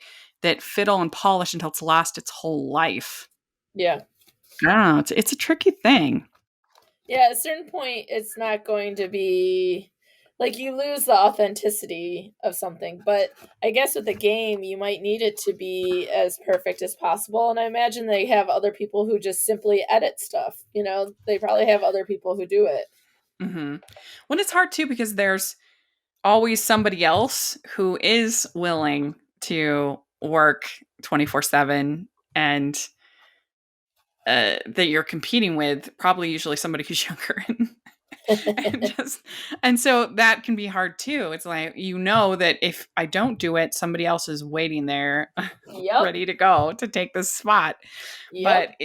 fiddle and polish until it's lost its whole life. Yeah. I don't know. It's a tricky thing. Yeah, at a certain point, it's not going to be... Like, you lose the authenticity of something, but I guess with the game, you might need it to be as perfect as possible. And I imagine they have other people who just simply edit stuff. You know, they probably have other people who do it. Well, it's hard too, because there's always somebody else who is willing to work 24/7, and that you're competing with, probably usually somebody who's younger. And so that can be hard too. It's like, you know, that if I don't do it, somebody else is waiting there ready to go to take this spot. But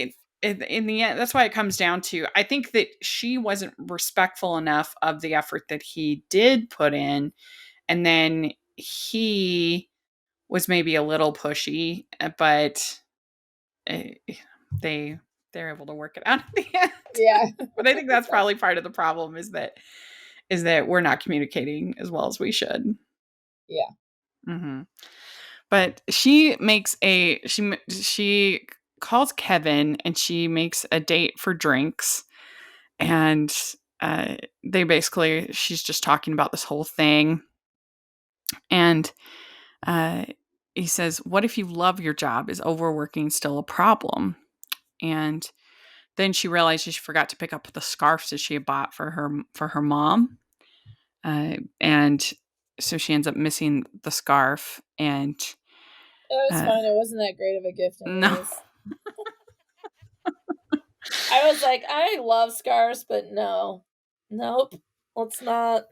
in the end, that's why it comes down to, I think that she wasn't respectful enough of the effort that he did put in. And then he was maybe a little pushy, but they're able to work it out at the end. Yeah. But I think that's probably part of the problem, is that we're not communicating as well as we should. Yeah. But she calls Kevin, and she makes a date for drinks, and she's just talking about this whole thing. And he says, what if you love your job? Is overworking still a problem? And then she realizes she forgot to pick up the scarves that she had bought for her mom. And so she ends up missing the scarf. And it was fine. It wasn't that great of a gift anyways. No. I was like, I love scarves, but nope, let's not.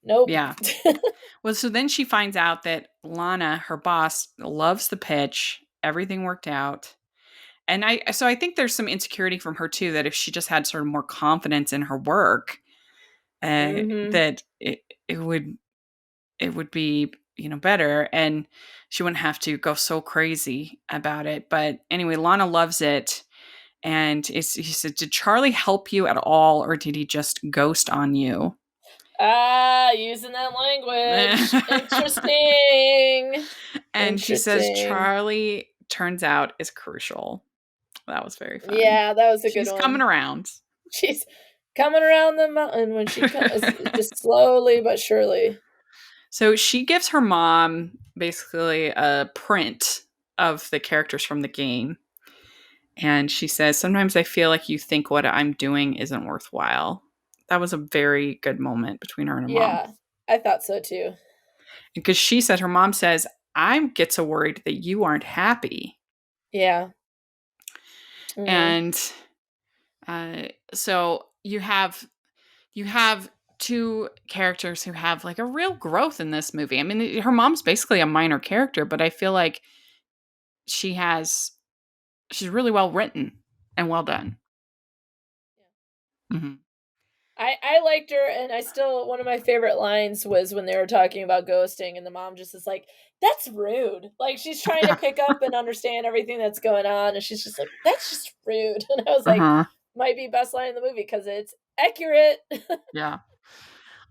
Nope. Yeah. Well, so then she finds out that Lana, her boss, loves the pitch. Everything worked out. And I think there's some insecurity from her too, that if she just had sort of more confidence in her work, that it would be, better, and she wouldn't have to go so crazy about it. But anyway, Lana loves it. And he said, did Charlie help you at all, or did he just ghost on you? Using that language. Interesting. And she says Charlie, turns out, is crucial. That was very fun. Yeah, that was a good one. She's coming around. She's coming around the mountain when she comes, just slowly but surely. So she gives her mom basically a print of the characters from the game. And she says, sometimes I feel like you think what I'm doing isn't worthwhile. That was a very good moment between her and her mom. Yeah, I thought so too. Because she said, her mom says, I get so worried that you aren't happy. Yeah. And so you have two characters who have like a real growth in this movie. I mean, her mom's basically a minor character, but I feel like she's really well written and well done. Mm-hmm. I liked her, and one of my favorite lines was when they were talking about ghosting, and the mom just is like, "That's rude." Like, she's trying to pick up and understand everything that's going on, and she's just like, "That's just rude." And I was like, might be best line in the movie because it's accurate. Yeah.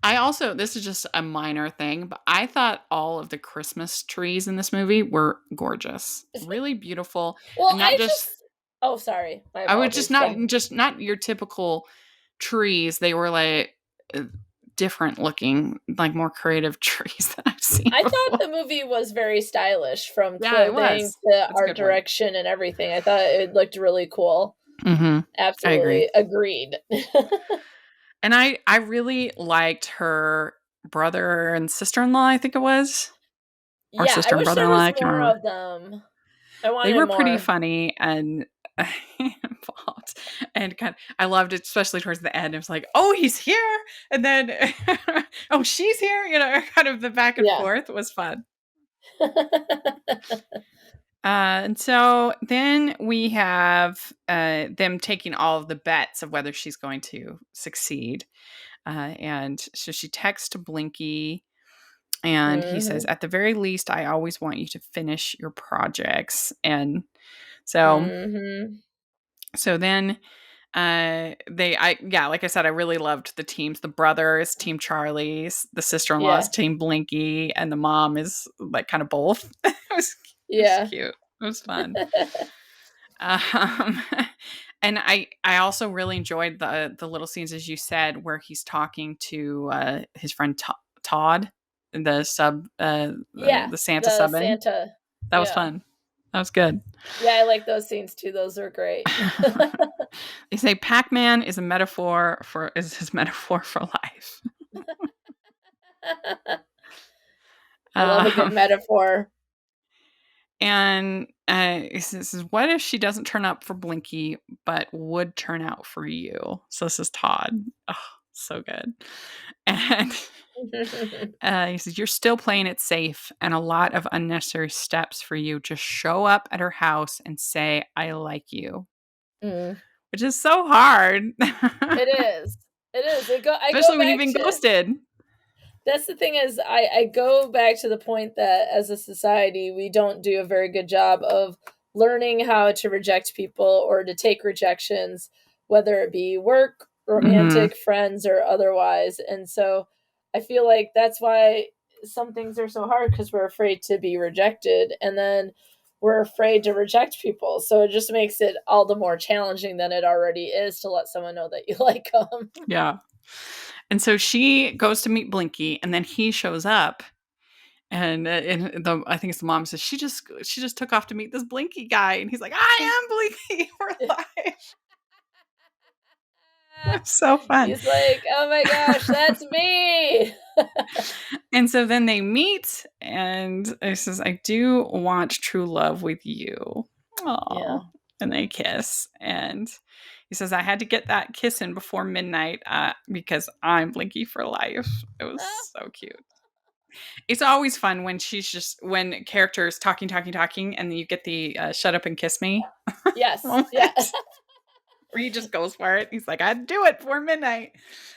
This is just a minor thing, but I thought all of the Christmas trees in this movie were gorgeous. Really beautiful. Well, and not oh, sorry. My I would apologies. just not your typical trees. They were like different looking, like more creative trees that I've seen I before. thought the movie was very stylish, from it clothing was. to That's a art good word. direction and everything. I thought it looked really cool. Mm-hmm. Absolutely I agree. agreed. And I really liked her brother and sister-in-law, I think it was. Or Yeah, sister I and wish there brother-in-law, was I can't more remember. of them. I wanted They were more. pretty funny and involved. And I loved it, especially towards the end. It was like, oh, he's here. And then, oh, she's here. You know, kind of the back and forth was fun. And so then we have them taking all of the bets of whether she's going to succeed. And so she texts Blinky, and he says, at the very least, I always want you to finish your projects. And so, so then like I said, I really loved the teams. The brother is Team Charlie's, the sister-in-law is Team Blinky, and the mom is like kind of both. It was cute. It was fun. And I also really enjoyed the little scenes, as you said, where he's talking to his friend Todd, the Santa sub in. That was fun. That was good. Yeah, I like those scenes too. Those are great. They say Pac-Man is his metaphor for life. I love a good metaphor. And he says, what if she doesn't turn up for Blinky, but would turn out for you? So this is Todd. Oh, so good. And he says, you're still playing it safe, and a lot of unnecessary steps for you. Just show up at her house and say, I like you. Which is so hard. It is. Especially when you've been ghosted. That's the thing is, I go back to the point that as a society, we don't do a very good job of learning how to reject people or to take rejections, whether it be work, romantic, friends, or otherwise. And so I feel like that's why some things are so hard, because we're afraid to be rejected. And then we're afraid to reject people. So it just makes it all the more challenging than it already is to let someone know that you like them. Yeah. And so she goes to meet Blinky, and then he shows up, and I think it's the mom says she just took off to meet this Blinky guy, and he's like, I am Blinky for life. That's so fun. He's like, oh my gosh, that's me. And so then they meet, and he says, I do want true love with you. Aww. Yeah. And they kiss, and he says, I had to get that kiss in before midnight because I'm Blinky for life. It was so cute. It's always fun when when characters talking, and then you get the shut up and kiss me. Yes. Yes. Where he just goes for it. He's like, I'd do it before midnight.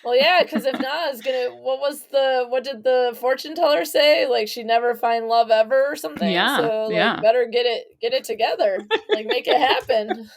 Well, yeah, because if not, it's gonna. What did the fortune teller say? Like, she'd never find love ever or something. Yeah. So better get it together. Like, make it happen.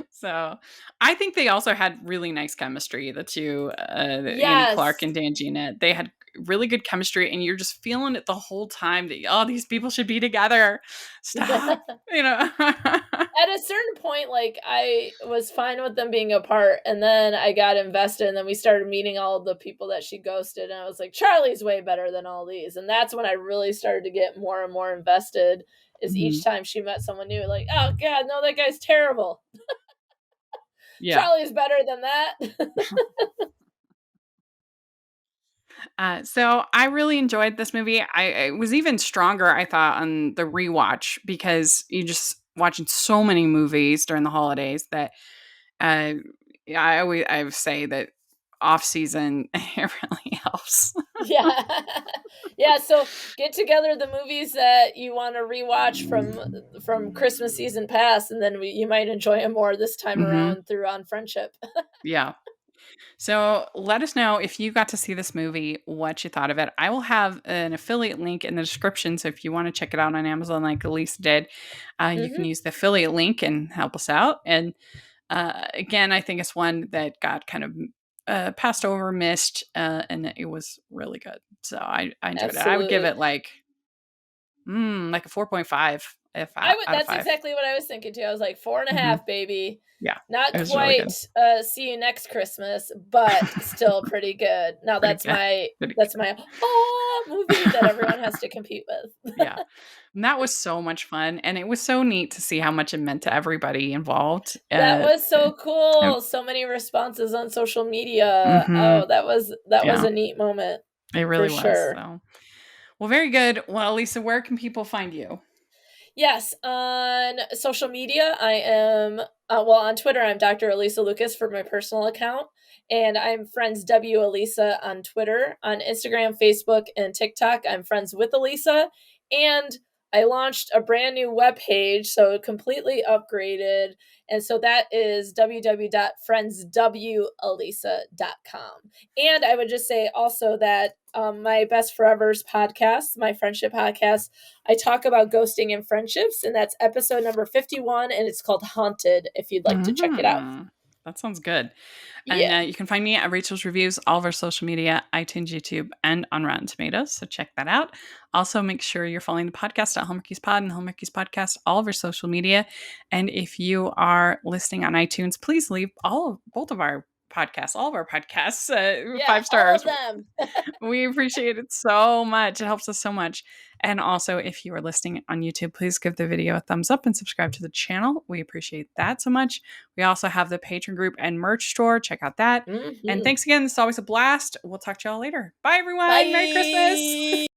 So I think they also had really nice chemistry, the two, Annie Clark and Dangina. They had really good chemistry, and you're just feeling it the whole time that, these people should be together. Stop. At a certain point, like, I was fine with them being apart, and then I got invested, and then we started meeting all the people that she ghosted, and I was like, Charlie's way better than all these. And that's when I really started to get more and more invested, is each time she met someone new, like, oh god, no, that guy's terrible. Yeah. Charlie's better than that. So I really enjoyed this movie. I was even stronger, I thought, on the rewatch, because watching so many movies during the holidays that I would say that off season it really helps. Yeah. Yeah, so get together the movies that you want to rewatch from Christmas season past, and then you might enjoy them more this time around through On Friendship. Yeah. So let us know if you got to see this movie, what you thought of it. I will have an affiliate link in the description. So if you want to check it out on Amazon like Alysa did, you can use the affiliate link and help us out. And again, I think it's one that got kind of passed over, missed, and it was really good. So I enjoyed it. I would give it like a 4.5 if out of That's 5. exactly what I was thinking too. I was like 4.5, baby. Yeah, Not it was quite really See You Next Christmas, but still pretty good. Now Pretty that's good. my Pretty that's my movie that everyone has to compete with. Yeah. And that was so much fun. And it was so neat to see how much it meant to everybody involved. That was so and- cool. So many responses on social media. Mhm. Oh, that was Yeah. a neat moment. It really for was. sure. So, well, very good. Well, Lisa, where can people find you? Yes, on social media, I am on Twitter. I'm Dr. Alysa Lucas for my personal account, and I'm friends W Alysa on Twitter. On Instagram, Facebook, and TikTok, I'm friends with Alysa, and I launched a brand new webpage, so completely upgraded, and so that is www.friendswalysa.com. And I would just say also that my Best Forevers podcast, my friendship podcast, I talk about ghosting and friendships, and that's episode number 51, and it's called Haunted, if you'd like to check it out. That sounds good. Yeah. And you can find me at Rachel's Reviews, all of our social media, iTunes, YouTube, and on Rotten Tomatoes. So check that out. Also, make sure you're following the podcast at Hallmarkies Pod and Hallmarkies Podcast, all of our social media. And if you are listening on iTunes, please leave both of our podcasts, all of our podcasts, 5 stars. All of them. We appreciate it so much. It helps us so much. And also, if you are listening on YouTube, please give the video a thumbs up and subscribe to the channel. We appreciate that so much. We also have the Patreon group and merch store. Check out that. And thanks again. It's always a blast. We'll talk to y'all later. Bye, everyone. Bye. Merry Christmas.